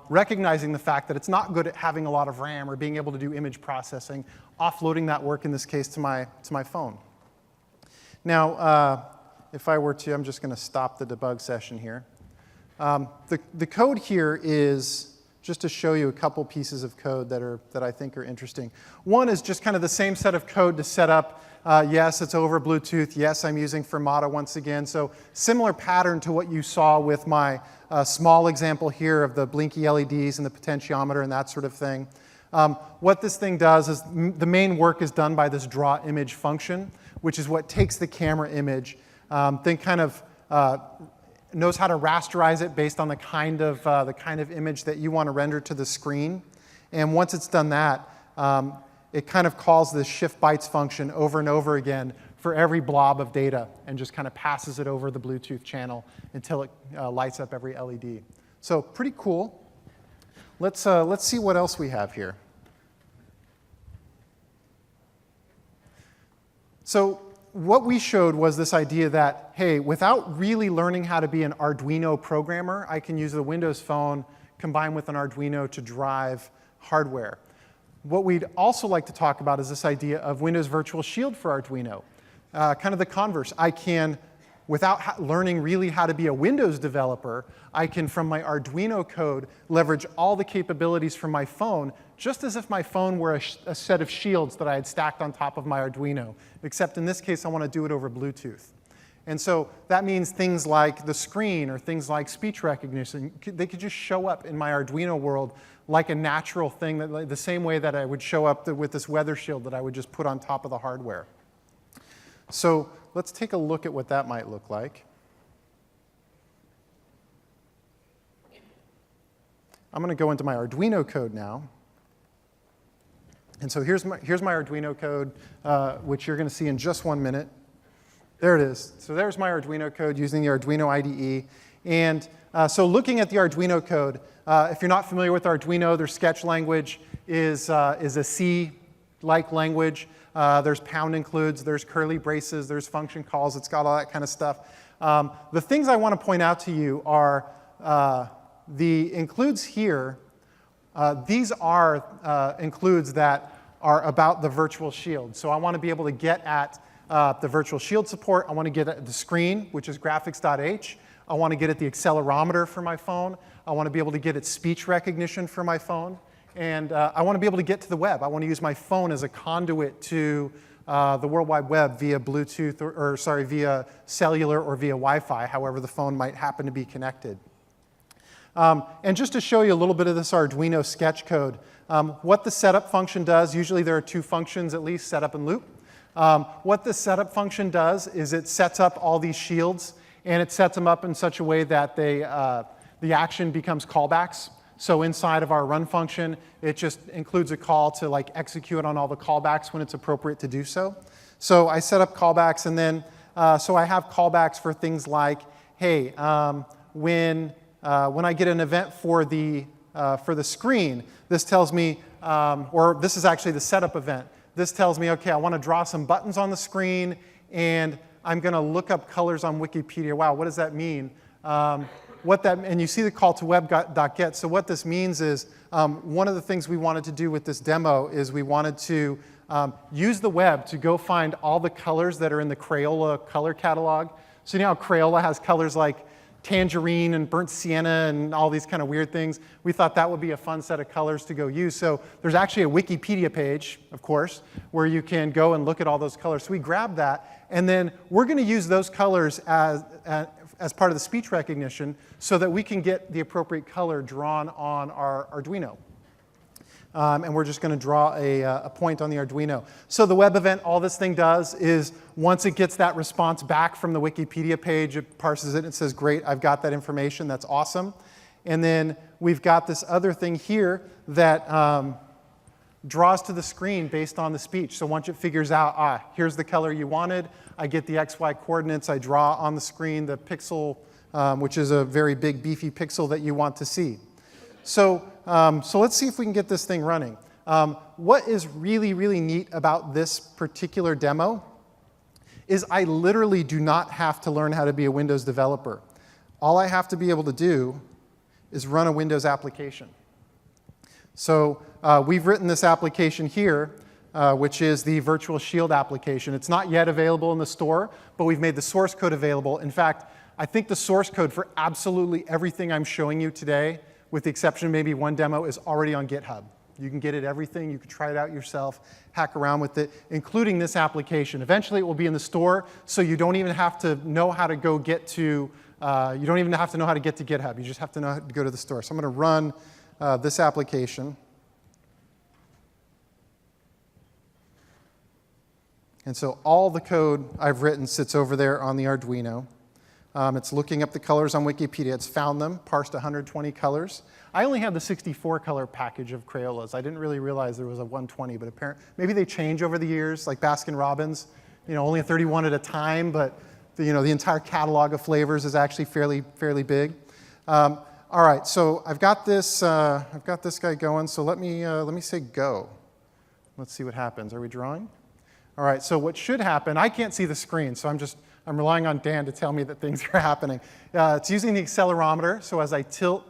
Speaker 1: recognizing the fact that it's not good at having a lot of RAM or being able to do image processing, offloading that work, in this case, to my phone. Now, if I were to, I'm just going to stop the debug session here. The code here is just to show you a couple pieces of code that I think are interesting. One is just kind of the same set of code to set up. Yes, it's over Bluetooth. Yes, I'm using Fermata once again. So similar pattern to what you saw with my small example here of the blinky LEDs and the potentiometer and that sort of thing. What this thing does is the main work is done by this draw image function, which is what takes the camera image, then kind of knows how to rasterize it based on the kind of image that you want to render to the screen. And once it's done that, it kind of calls this shift bytes function over and over again for every blob of data and just kind of passes it over the Bluetooth channel until it lights up every LED. So pretty cool. Let's see what else we have here. So what we showed was this idea that, hey, without really learning how to be an Arduino programmer, I can use the Windows Phone combined with an Arduino to drive hardware. What we'd also like to talk about is this idea of Windows Virtual Shield for Arduino. Kind of the converse. I can, without learning really how to be a Windows developer, I can, from my Arduino code, leverage all the capabilities from my phone, just as if my phone were a set of shields that I had stacked on top of my Arduino, except in this case, I want to do it over Bluetooth. And so that means things like the screen or things like speech recognition, they could just show up in my Arduino world like a natural thing, the same way that I would show up with this weather shield that I would just put on top of the hardware. So let's take a look at what that might look like. I'm going to go into my Arduino code now. And so here's my Arduino code, which you're going to see in just 1 minute. There it is. So there's my Arduino code using the Arduino IDE. And so looking at the Arduino code, if you're not familiar with Arduino, their sketch language is a C-like language. There's pound includes, there's curly braces, there's function calls. It's got all that kind of stuff. The things I want to point out to you are the includes here. These are includes that are about the virtual shield. So I want to be able to get at the virtual shield support. I want to get at the screen, which is graphics.h. I want to get at the accelerometer for my phone. I want to be able to get at speech recognition for my phone. and I want to be able to get to the web. I want to use my phone as a conduit to the World Wide Web via Bluetooth, or sorry, via cellular or via Wi-Fi, however the phone might happen to be connected. And just to show you a little bit of this Arduino sketch code, what the setup function does, usually there are two functions at least, setup and loop. What the setup function does is it sets up all these shields, and it sets them up in such a way that the action becomes callbacks. So inside of our run function, it just includes a call to like execute on all the callbacks when it's appropriate to do so. So I set up callbacks, and then so I have callbacks for things like, hey, when I get an event for the screen, this tells me, or this is actually the setup event. This tells me, okay, I want to draw some buttons on the screen, and I'm going to look up colors on Wikipedia. Wow, what does that mean? And you see the call to web.get. So what this means is one of the things we wanted to do with this demo is we wanted to use the web to go find all the colors that are in the Crayola color catalog. So you know how Crayola has colors like tangerine and burnt sienna and all these kind of weird things? We thought that would be a fun set of colors to go use. So there's actually a Wikipedia page, of course, where you can go and look at all those colors. So we grabbed that, and then we're going to use those colors as part of the speech recognition so that we can get the appropriate color drawn on our Arduino. And we're just going to draw a point on the Arduino. So the web event, all this thing does is once it gets that response back from the Wikipedia page, it parses it and it says, great, I've got that information, that's awesome. And then we've got this other thing here that draws to the screen based on the speech. So once it figures out, here's the color you wanted, I get the XY coordinates, I draw on the screen the pixel, which is a very big, beefy pixel that you want to see. So let's see if we can get this thing running. What is really, really neat about this particular demo is I literally do not have to learn how to be a Windows developer. All I have to be able to do is run a Windows application. So we've written this application here, which is the Virtual Shield application. It's not yet available in the store, but we've made the source code available. In fact, I think the source code for absolutely everything I'm showing you today, with the exception of maybe one demo, is already on GitHub. You can get it everything. You can try it out yourself, hack around with it, including this application. Eventually, it will be in the store, so you don't even have to know how to go get to, you don't even have to know how to get to GitHub. You just have to know how to go to the store. So I'm going to run this application. And so all the code I've written sits over there on the Arduino. It's looking up the colors on Wikipedia. It's found them, parsed 120 colors. I only have the 64 color package of Crayolas. I didn't really realize there was a 120, but apparently maybe they change over the years, like Baskin-Robbins. You know, only a 31 at a time, but the entire catalog of flavors is actually fairly big. All right, so I've got this guy going. So let me say go. Let's see what happens. Are we drawing? All right, so what should happen? I can't see the screen, so I'm relying on Dan to tell me that things are happening. It's using the accelerometer, so as I tilt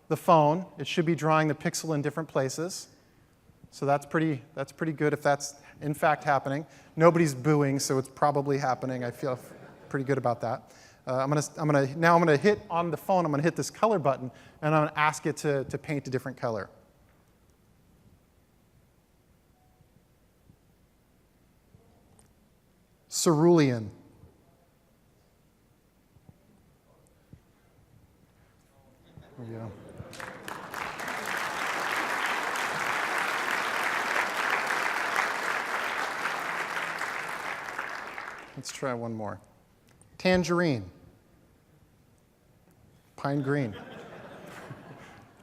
Speaker 1: the phone, it should be drawing the pixel in different places. So that's pretty good if that's in fact happening. Nobody's booing, so it's probably happening. I feel pretty good about that. Now I'm gonna hit on the phone. I'm gonna hit this color button, and I'm gonna ask it to paint a different color. Cerulean. There we go. Let's try one more. Tangerine. Pine green.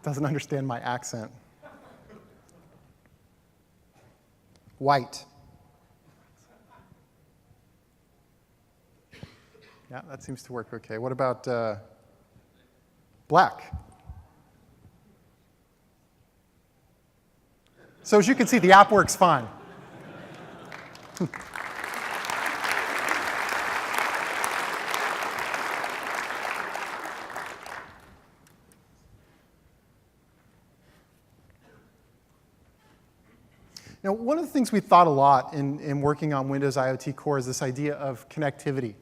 Speaker 1: Doesn't understand my accent. White. Yeah, that seems to work okay. What about black? So as you can see, the app works fine. Now, one of the things we thought a lot in working on Windows IoT Core is this idea of connectivity.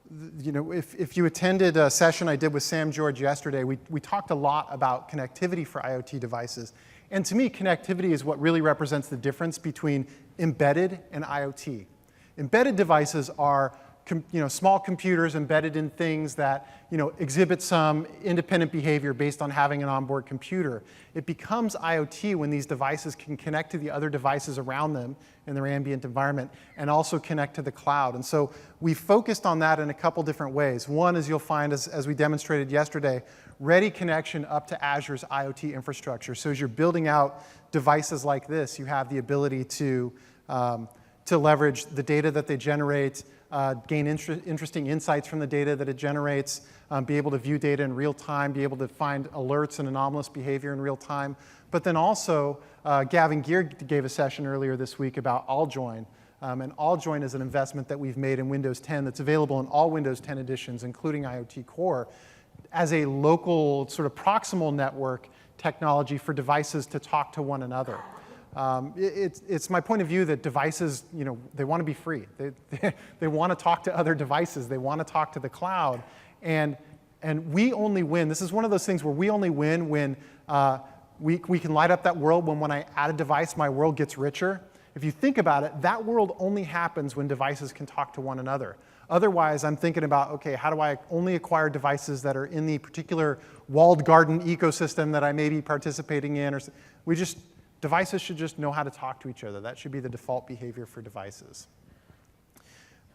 Speaker 1: If you attended a session I did with Sam George yesterday, we talked a lot about connectivity for IoT devices. And to me, connectivity is what really represents the difference between embedded and IoT. Embedded devices are small computers embedded in things that exhibit some independent behavior based on having an onboard computer. It becomes IoT when these devices can connect to the other devices around them in their ambient environment and also connect to the cloud. And so we focused on that in a couple different ways. One is you'll find, as we demonstrated yesterday, ready connection up to Azure's IoT infrastructure. So as you're building out devices like this, you have the ability to leverage the data that they generate, gain interesting insights from the data that it generates, be able to view data in real time, be able to find alerts and anomalous behavior in real time. But then also, Gavin Gear gave a session earlier this week about AllJoin. And AllJoin is an investment that we've made in Windows 10 that's available in all Windows 10 editions, including IoT Core, as a local sort of proximal network technology for devices to talk to one another. It's my point of view that devices, they want to be free. They want to talk to other devices. They want to talk to the cloud. And we only win. This is one of those things where we only win when we can light up that world when I add a device, my world gets richer. If you think about it, that world only happens when devices can talk to one another. Otherwise, I'm thinking about, okay, how do I only acquire devices that are in the particular walled garden ecosystem that I may be participating in? Devices should just know how to talk to each other. That should be the default behavior for devices.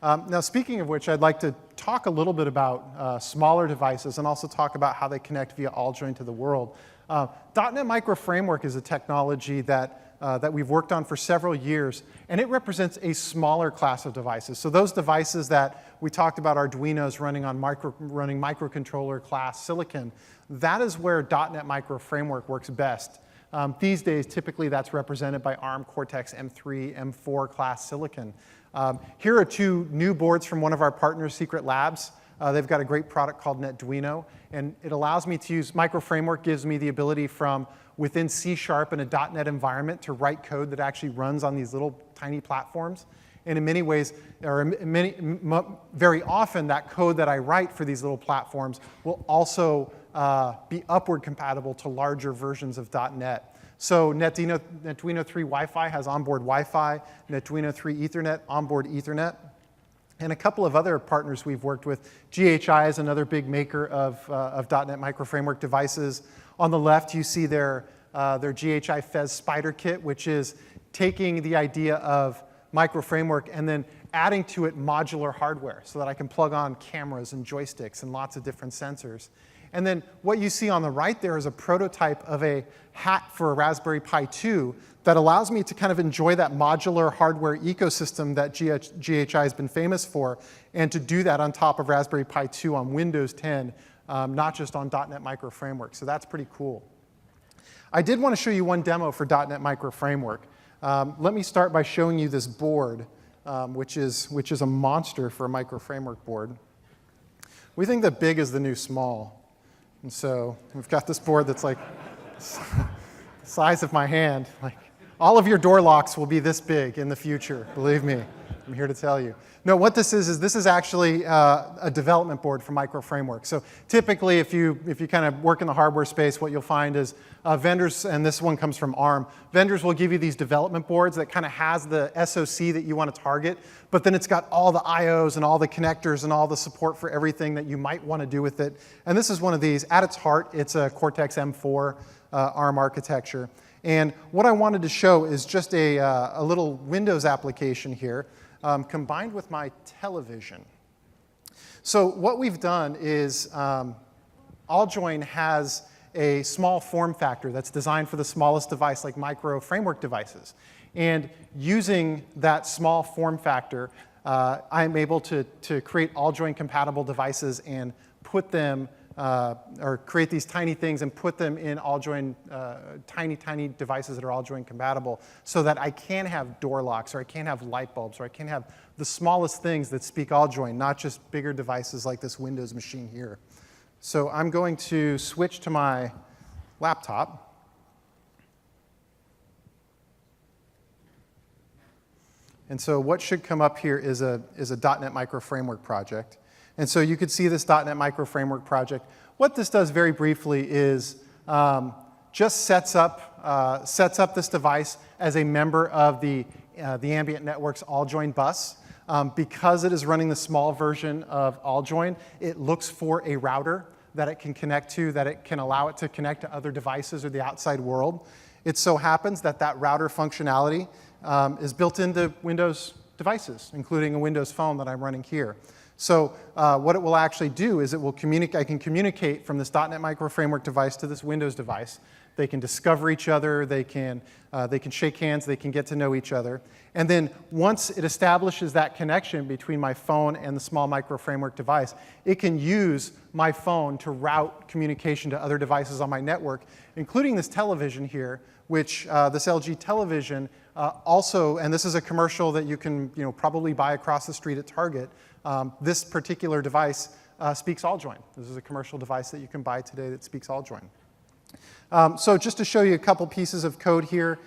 Speaker 1: Now, speaking of which, I'd like to talk a little bit about smaller devices and also talk about how they connect via AllJoin to the world. .NET Micro Framework is a technology that we've worked on for several years, and it represents a smaller class of devices. So those devices that we talked about, Arduinos running on microcontroller class silicon, that is where .NET Micro Framework works best. These days, typically that's represented by ARM Cortex M3, M4 class silicon. Here are two new boards from one of our partners, Secret Labs. They've got a great product called Arduino, and it allows me to use Micro Framework, gives me the ability from within C# in a .NET environment to write code that actually runs on these little tiny platforms. And in many ways, very often, that code that I write for these little platforms will also be upward compatible to larger versions of .NET. So Arduino 3 Wi-Fi has onboard Wi-Fi, Arduino 3 Ethernet, onboard Ethernet. And a couple of other partners we've worked with. GHI is another big maker of .NET Micro Framework devices. On the left, you see their GHI Fez Spider Kit, which is taking the idea of Micro Framework and then adding to it modular hardware so that I can plug on cameras and joysticks and lots of different sensors. And then what you see on the right there is a prototype of a hat for a Raspberry Pi 2 that allows me to kind of enjoy that modular hardware ecosystem that GHI has been famous for, and to do that on top of Raspberry Pi 2 on Windows 10, not just on .NET Micro Framework. So that's pretty cool. I did want to show you one demo for .NET Micro Framework. Let me start by showing you this board, which is a monster for a Micro Framework board. We think that big is the new small. And so we've got this board that's like the size of my hand. Like, all of your door locks will be this big in the future, believe me. I'm here to tell you. No, what this is actually a development board for Micro Framework. So typically, if you kind of work in the hardware space, what you'll find is vendors, and this one comes from ARM, vendors will give you these development boards that kind of has the SoC that you want to target, but then it's got all the IOs and all the connectors and all the support for everything that you might want to do with it. And this is one of these. At its heart, it's a Cortex M4 ARM architecture. And what I wanted to show is just a little Windows application here, combined with my television. So what we've done is AllJoin has a small form factor that's designed for the smallest device, like Micro Framework devices. And using that small form factor, I'm able to create AllJoin compatible devices and put them, or create these tiny things and put them in AllJoin, tiny devices that are AllJoin compatible, so that I can have door locks, or I can have light bulbs, or I can have the smallest things that speak AllJoin, not just bigger devices like this Windows machine here. So I'm going to switch to my laptop. And so what should come up here is a .NET Micro Framework project. And so you could see this .NET Micro Framework project. What this does very briefly is just sets up sets up this device as a member of the ambient network's all-join bus. Because it is running the small version of all-join, it looks for a router that it can connect to, that it can allow it to connect to other devices or the outside world. It so happens that that router functionality is built into Windows devices, including a Windows phone that I'm running here. So what it will actually do is I can communicate from this .NET Micro Framework device to this Windows device. They can discover each other, they can shake hands, they can get to know each other. And then once it establishes that connection between my phone and the small Micro Framework device, it can use my phone to route communication to other devices on my network, including this television here, which this LG television also, and this is a commercial that you can probably buy across the street at Target. This particular device speaks all-join. This is a commercial device that you can buy today that speaks all-join. So just to show you a couple pieces of code here,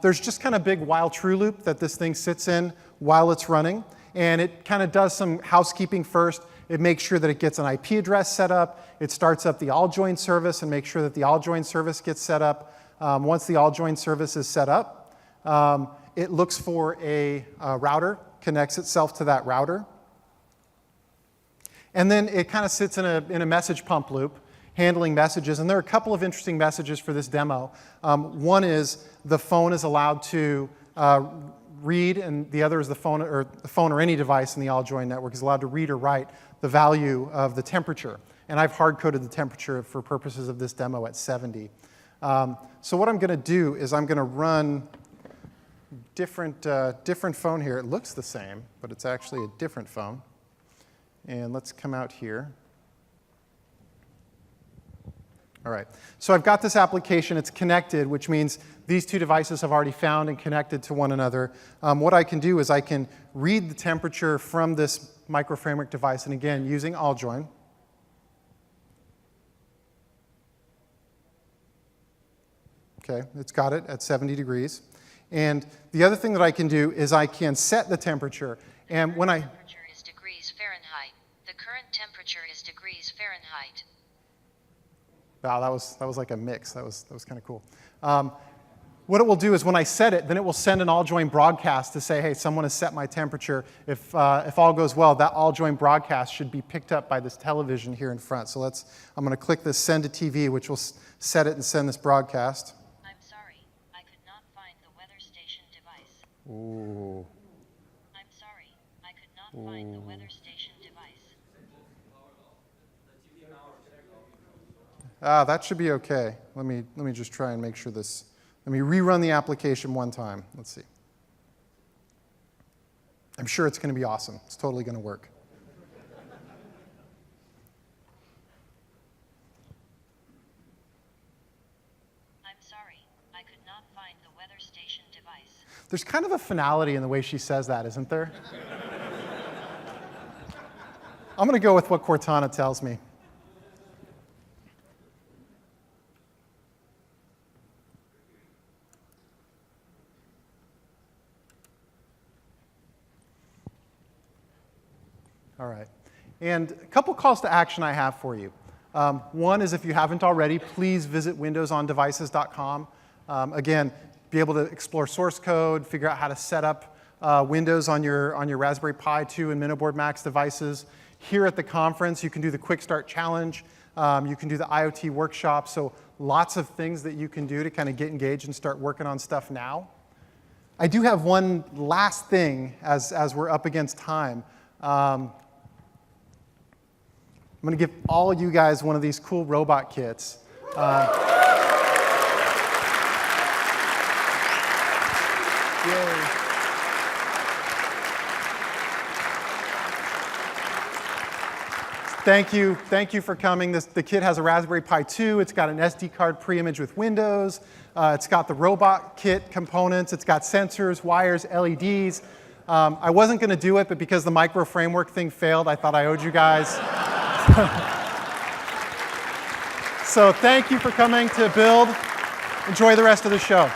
Speaker 1: there's just kind of big while true loop that this thing sits in while it's running. And it kind of does some housekeeping first. It makes sure that it gets an IP address set up. It starts up the all-join service and makes sure that the all-join service gets set up. Once the all-join service is set up, it looks for a router, connects itself to that router. And then it kind of sits in a message pump loop, handling messages. And there are a couple of interesting messages for this demo. One is the phone is allowed to read, and the other is the phone or any device in the all-join network is allowed to read or write the value of the temperature. And I've hard-coded the temperature for purposes of this demo at 70. So what I'm going to do is I'm going to run different phone here. It looks the same, but it's actually a different phone. And let's come out here. All right, so I've got this application. It's connected, which means these two devices have already found and connected to one another. What I can do is I can read the temperature from this Micro Framework device, and again, using all-join. Okay, it's got it at 70 degrees. And the other thing that I can do is I can set the temperature. And when I
Speaker 2: The current temperature is degrees Fahrenheit.
Speaker 1: Wow, that was like a mix. That was kind of cool. What it will do is when I set it, then it will send an all-join broadcast to say, hey, someone has set my temperature. If all goes well, that all-join broadcast should be picked up by this television here in front. So I'm going to click this Send to TV, which will set it and send this broadcast.
Speaker 2: I'm sorry, I could not find the weather station device.
Speaker 1: Ooh.
Speaker 2: I'm sorry, I could not find the weather station device.
Speaker 1: That should be okay. Let me just try and make sure this. Let me rerun the application one time. Let's see. I'm sure it's going to be awesome. It's totally going to work.
Speaker 2: I'm sorry, I could not find the weather station device.
Speaker 1: There's kind of a finality in the way she says that, isn't there? I'm going to go with what Cortana tells me. All right. And a couple calls to action I have for you. One is if you haven't already, please visit windowsondevices.com. Again, be able to explore source code, figure out how to set up Windows on your Raspberry Pi 2 and Miniboard Max devices. Here at the conference, you can do the Quick Start Challenge. You can do the IoT workshop. So lots of things that you can do to kind of get engaged and start working on stuff now. I do have one last thing as we're up against time. I'm going to give all you guys one of these cool robot kits. Yay. Thank you for coming. The kit has a Raspberry Pi 2. It's got an SD card pre-image with Windows. It's got the robot kit components. It's got sensors, wires, LEDs. I wasn't going to do it, but because the Micro Framework thing failed, I thought I owed you guys. So thank you for coming to Build. Enjoy the rest of the show.